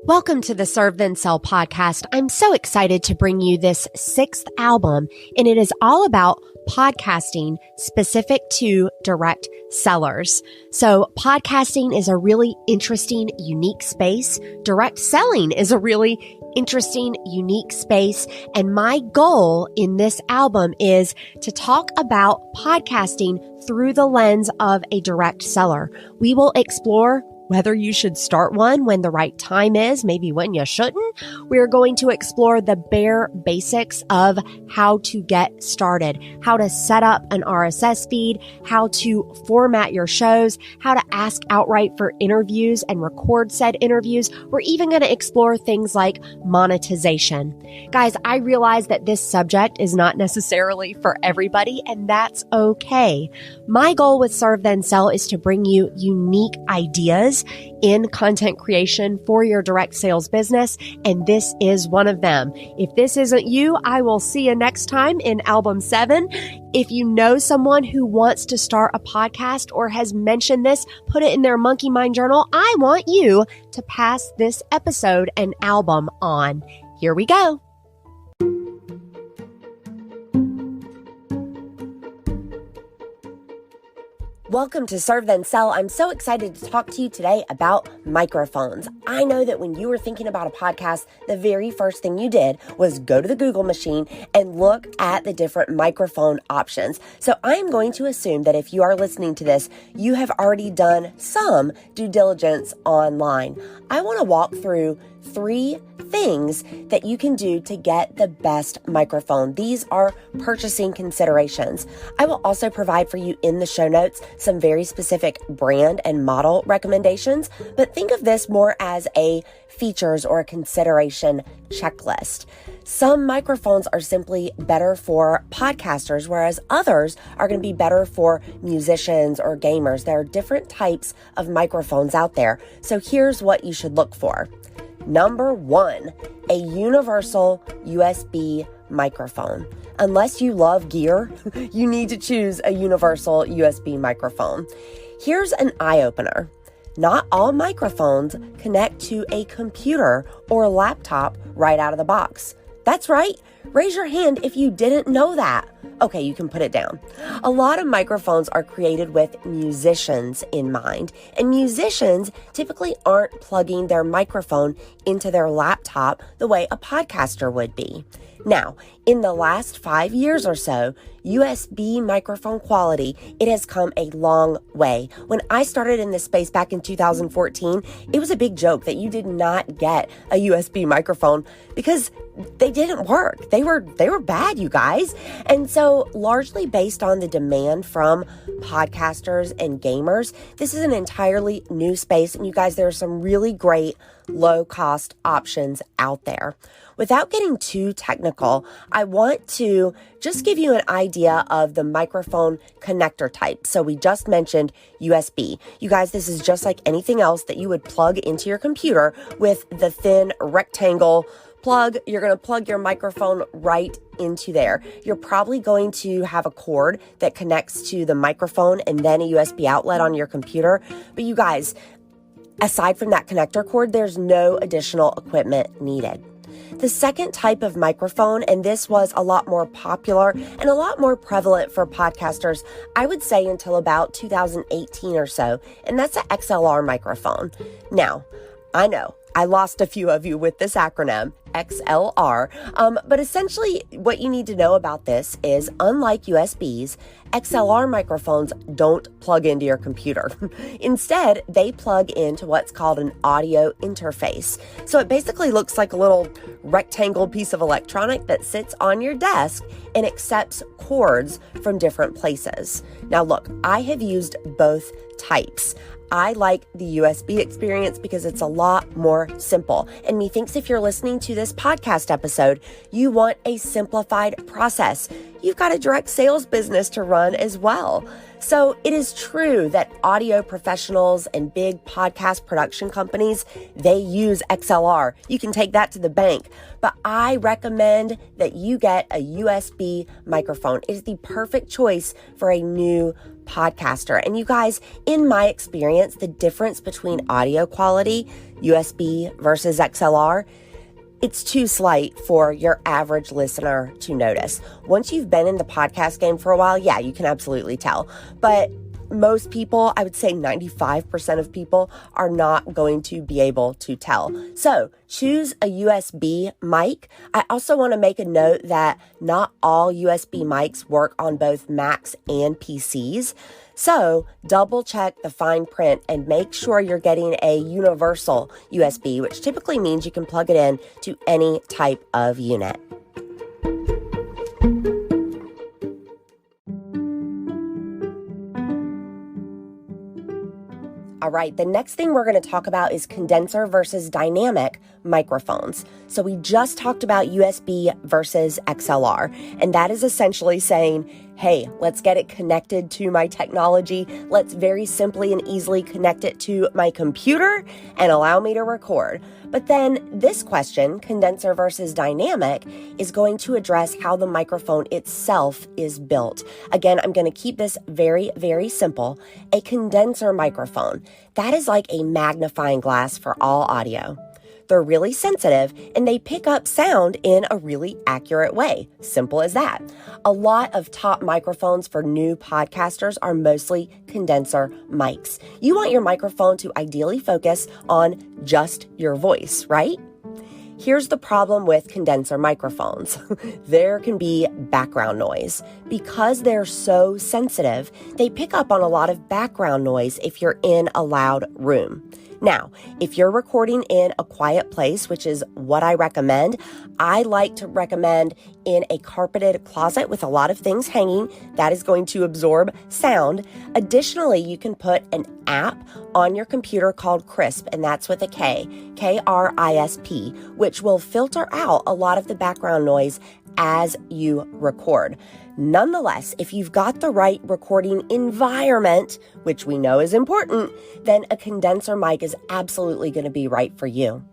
Welcome to the Serve Then Sell podcast. I'm so excited to bring you this 6th album, and it is all about podcasting specific to direct sellers. So podcasting is a really interesting, unique space. Direct selling is a really interesting, unique space. And my goal in this album is to talk about podcasting through the lens of a direct seller. We will explore whether you should start one when the right time is, maybe when you shouldn't. We're going to explore the bare basics of how to get started, how to set up an RSS feed, how to format your shows, how to ask outright for interviews and record said interviews. We're even going to explore things like monetization. Guys, I realize that this subject is not necessarily for everybody, and that's okay. My goal with Serve Then Sell is to bring you unique ideas in content creation for your direct sales business, and this is one of them. If this isn't you, I will see you next time in album 7. If you know someone who wants to start a podcast or has mentioned this, put it in their monkey mind journal. I want you to pass this episode and album on. Here we go. Welcome to Serve Then Sell. I'm so excited to talk to you today about microphones. I know that when you were thinking about a podcast, the very first thing you did was go to the Google machine and look at the different microphone options. So I'm going to assume that if you are listening to this, you have already done some due diligence online. I want to walk through 3 things that you can do to get the best microphone. These are purchasing considerations. I will also provide for you in the show notes some very specific brand and model recommendations, but think of this more as a features or a consideration checklist. Some microphones are simply better for podcasters, whereas others are going to be better for musicians or gamers. There are different types of microphones out there. So here's what you should look for. Number 1, a universal USB microphone. Unless you love gear, you need to choose a universal USB microphone. Here's an eye-opener. Not all microphones connect to a computer or laptop right out of the box. That's right. Raise your hand if you didn't know that. Okay, you can put it down. A lot of microphones are created with musicians in mind, and musicians typically aren't plugging their microphone into their laptop the way a podcaster would be. Now, in the last 5 years or so, USB microphone quality, it has come a long way. When I started in this space back in 2014, it was a big joke that you did not get a USB microphone because they didn't work. They were bad, you guys. And so largely based on the demand from podcasters and gamers, this is an entirely new space. And you guys, there are some really great low-cost options out there. Without getting too technical, I want to just give you an idea of the microphone connector type. So we just mentioned USB. You guys, this is just like anything else that you would plug into your computer with the thin rectangle plug. You're going to plug your microphone right into there. You're probably going to have a cord that connects to the microphone and then a USB outlet on your computer. But you guys, aside from that connector cord, there's no additional equipment needed. The second type of microphone, and this was a lot more popular and a lot more prevalent for podcasters, I would say until about 2018 or so, and that's an Xlr microphone. Now, I know I lost a few of you with this acronym, XLR, but essentially what you need to know about this is, unlike USBs, XLR microphones don't plug into your computer. Instead, they plug into what's called an audio interface. So it basically looks like a little rectangle piece of electronic that sits on your desk and accepts cords from different places. Now look, I have used both types. I like the USB experience because it's a lot more simple. And methinks if you're listening to this podcast episode. You want a simplified process. You've got a direct sales business to run as well. So it is true that audio professionals and big podcast production companies, they use XLR. You can take that to the bank. But I recommend that you get a USB microphone. It is the perfect choice for a new podcaster. And you guys, in my experience, the difference between audio quality, USB versus XLR, it's too slight for your average listener to notice. Once you've been in the podcast game for a while, yeah, you can absolutely tell. But most people, I would say 95% of people, are not going to be able to tell. So choose a USB mic. I also want to make a note that not all USB mics work on both Macs and PCs. So double check the fine print and make sure you're getting a universal USB, which typically means you can plug it in to any type of unit. All right, the next thing we're going to talk about is condenser versus dynamic microphones. So we just talked about USB versus XLR, and that is essentially saying, hey, let's get it connected to my technology. Let's very simply and easily connect it to my computer and allow me to record. But then this question, condenser versus dynamic, is going to address how the microphone itself is built. Again, I'm going to keep this very, very simple. A condenser microphone, that is like a magnifying glass for all audio. They're really sensitive and they pick up sound in a really accurate way. Simple as that. A lot of top microphones for new podcasters are mostly condenser mics. You want your microphone to ideally focus on just your voice, right? Here's the problem with condenser microphones. There can be background noise. Because they're so sensitive, they pick up on a lot of background noise if you're in a loud room. Now, if you're recording in a quiet place, which is what I recommend, I like to recommend in a carpeted closet with a lot of things hanging. That is going to absorb sound. Additionally, you can put an app on your computer called Crisp, and that's with a K, K-R-I-S-P, which will filter out a lot of the background noise as you record. Nonetheless, if you've got the right recording environment, which we know is important, then a condenser mic is absolutely going to be right for you.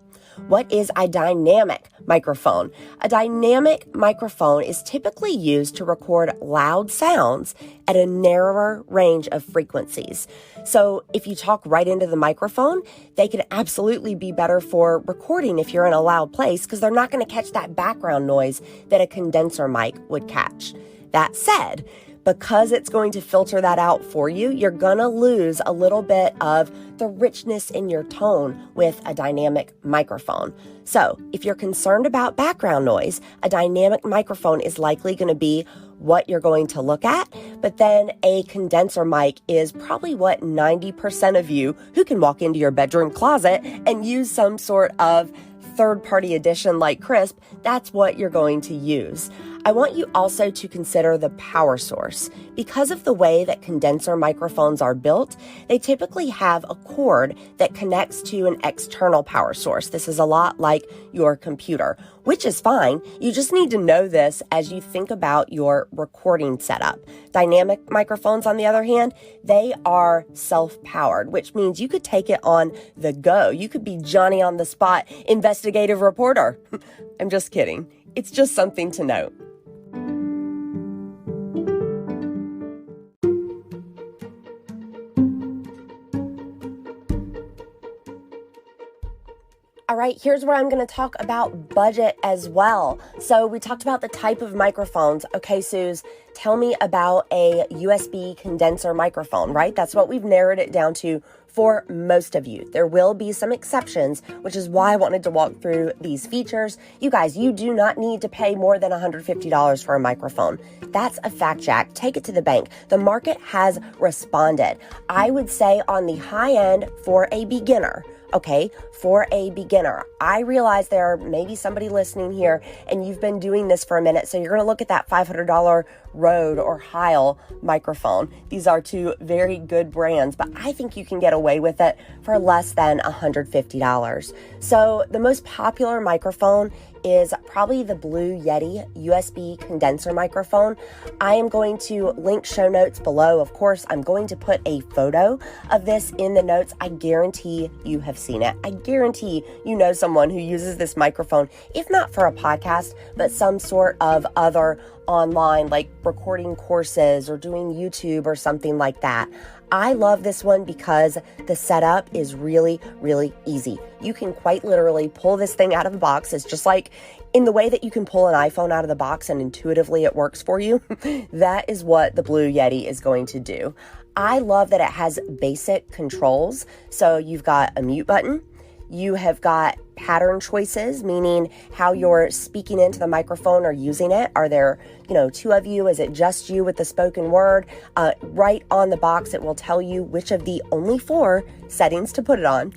What is a dynamic microphone? A dynamic microphone is typically used to record loud sounds at a narrower range of frequencies. So if you talk right into the microphone, they can absolutely be better for recording if you're in a loud place because they're not going to catch that background noise that a condenser mic would catch. That said, because it's going to filter that out for you, you're going to lose a little bit of the richness in your tone with a dynamic microphone. So if you're concerned about background noise, a dynamic microphone is likely going to be what you're going to look at. But then a condenser mic is probably what 90% of you who can walk into your bedroom closet and use some sort of third-party edition like Crisp, that's what you're going to use. I want you also to consider the power source. Because of the way that condenser microphones are built, they typically have a cord that connects to an external power source. This is a lot like your computer, which is fine. You just need to know this as you think about your recording setup. Dynamic microphones, on the other hand, they are self-powered, which means you could take it on the go. You could be Johnny on the spot investigative reporter. I'm just kidding. It's just something to note. All right, here's where I'm going to talk about budget as well. So we talked about the type of microphones. Okay, Suze, tell me about a USB condenser microphone, right? That's what we've narrowed it down to for most of you. There will be some exceptions, which is why I wanted to walk through these features. You guys, you do not need to pay more than $150 for a microphone. That's a fact, Jack. Take it to the bank. The market has responded. I would say on the high end for a beginner, okay, for a beginner. I realize there may be somebody listening here and you've been doing this for a minute, so you're going to look at that $500 Rode or Heil microphone. These are two very good brands, but I think you can get away with it for less than $150. So the most popular microphone is probably the Blue Yeti USB condenser microphone. I am going to link show notes below. Of course, I'm going to put a photo of this in the notes. I guarantee you have seen it. I guarantee you know someone who uses this microphone, if not for a podcast, but some sort of other online, like recording courses or doing YouTube or something like that. I love this one because the setup is really, really easy. You can quite literally pull this thing out of the box. It's just like in the way that you can pull an iPhone out of the box and intuitively it works for you. That is what the Blue Yeti is going to do. I love that it has basic controls. So you've got a mute button. You have got pattern choices, meaning how you're speaking into the microphone or using it. Are there, two of you? Is it just you with the spoken word? Right on the box, it will tell you which of the only 4 settings to put it on.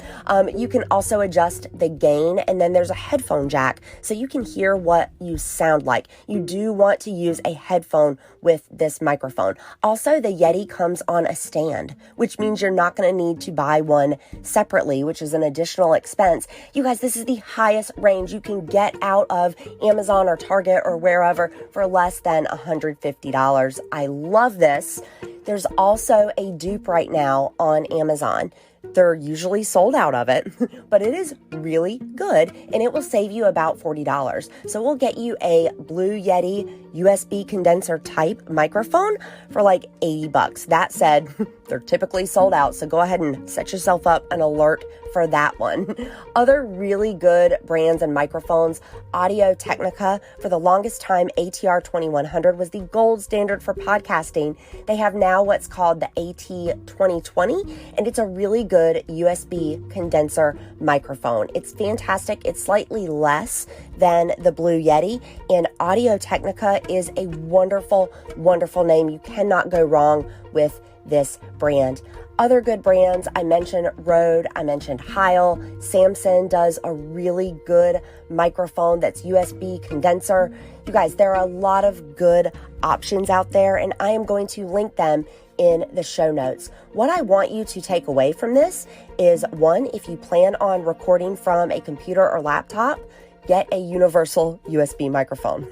You can also adjust the gain, and then there's a headphone jack, so you can hear what you sound like. You do want to use a headphone with this microphone. Also, the Yeti comes on a stand, which means you're not going to need to buy one separately, which is an additional expense. You guys, this is the highest range you can get out of Amazon or Target or wherever for less than $150. I love this. There's also a dupe right now on Amazon. They're usually sold out of it, but it is really good and it will save you about $40. So we'll get you a Blue Yeti USB condenser type microphone for like $80. That said, they're typically sold out, so go ahead and set yourself up an alert for that one. Other really good brands and microphones, Audio Technica. For the longest time, ATR 2100 was the gold standard for podcasting. They have now what's called the AT 2020, and it's a really good USB condenser microphone. It's fantastic. It's slightly less than the Blue Yeti, and Audio Technica is a wonderful, wonderful name. You cannot go wrong with this brand. Other good brands, I mentioned Rode, I mentioned Heil. Samson does a really good microphone that's USB condenser. You guys, there are a lot of good options out there, and I am going to link them in the show notes. What I want you to take away from this is, 1, if you plan on recording from a computer or laptop, get a universal USB microphone.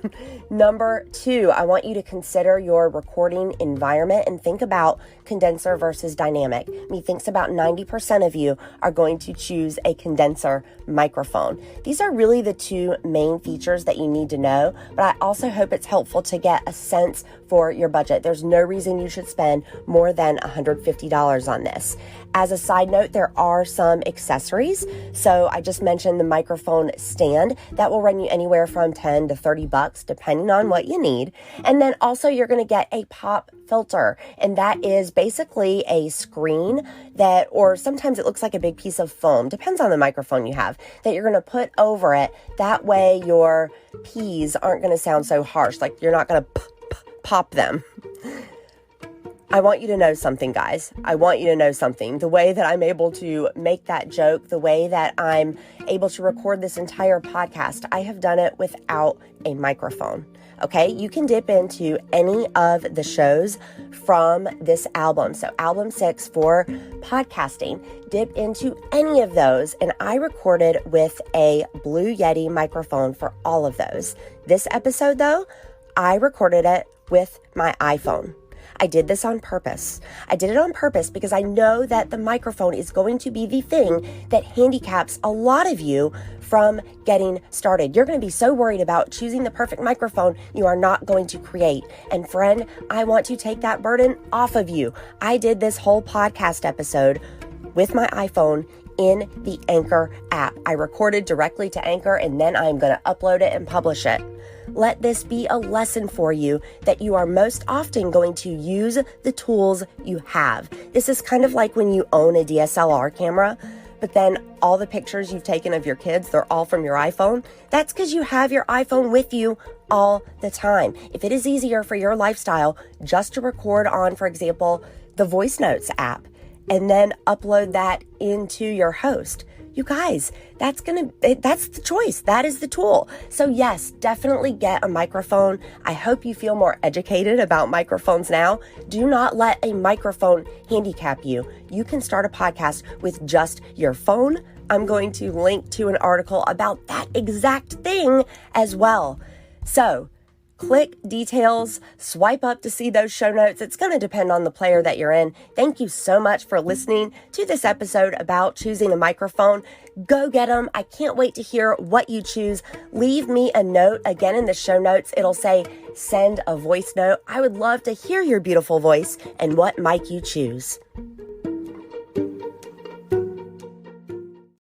Number 2, I want you to consider your recording environment and think about condenser versus dynamic. Methinks about 90% of you are going to choose a condenser microphone. These are really the 2 main features that you need to know, but I also hope it's helpful to get a sense for your budget. There's no reason you should spend more than $150 on this. As a side note, there are some accessories. So I just mentioned the microphone stand that will run you anywhere from $10 to $30, depending on what you need. And then also you're going to get a pop filter, and that is basically a screen that, or sometimes it looks like a big piece of foam, depends on the microphone you have, that you're going to put over it. That way your P's aren't going to sound so harsh, like you're not going to pop them. I want you to know something, guys. I want you to know something. The way that I'm able to make that joke, the way that I'm able to record this entire podcast, I have done it without a microphone. Okay, you can dip into any of the shows from this album. So album 6 for podcasting, dip into any of those. And I recorded with a Blue Yeti microphone for all of those. This episode though, I recorded it with my iPhone. I did this on purpose. I did it on purpose because I know that the microphone is going to be the thing that handicaps a lot of you from getting started. You're going to be so worried about choosing the perfect microphone, you are not going to create. And friend, I want to take that burden off of you. I did this whole podcast episode with my iPhone in the Anchor app. I recorded directly to Anchor, and then I'm going to upload it and publish it. Let this be a lesson for you that you are most often going to use the tools you have. This is kind of like when you own a DSLR camera, but then all the pictures you've taken of your kids, they're all from your iPhone. That's because you have your iPhone with you all the time. If it is easier for your lifestyle just to record on, for example, the Voice Notes app, and then upload that into your host, you guys, that's the choice. That is the tool. So yes, definitely get a microphone. I hope you feel more educated about microphones now. Do not let a microphone handicap you. You can start a podcast with just your phone, I'm going to link to an article about that exact thing as well. So click details, swipe up to see those show notes. It's going to depend on the player that you're in. Thank you so much for listening to this episode about choosing a microphone. Go get them. I can't wait to hear what you choose. Leave me a note again in the show notes. It'll say send a voice note. I would love to hear your beautiful voice and what mic you choose.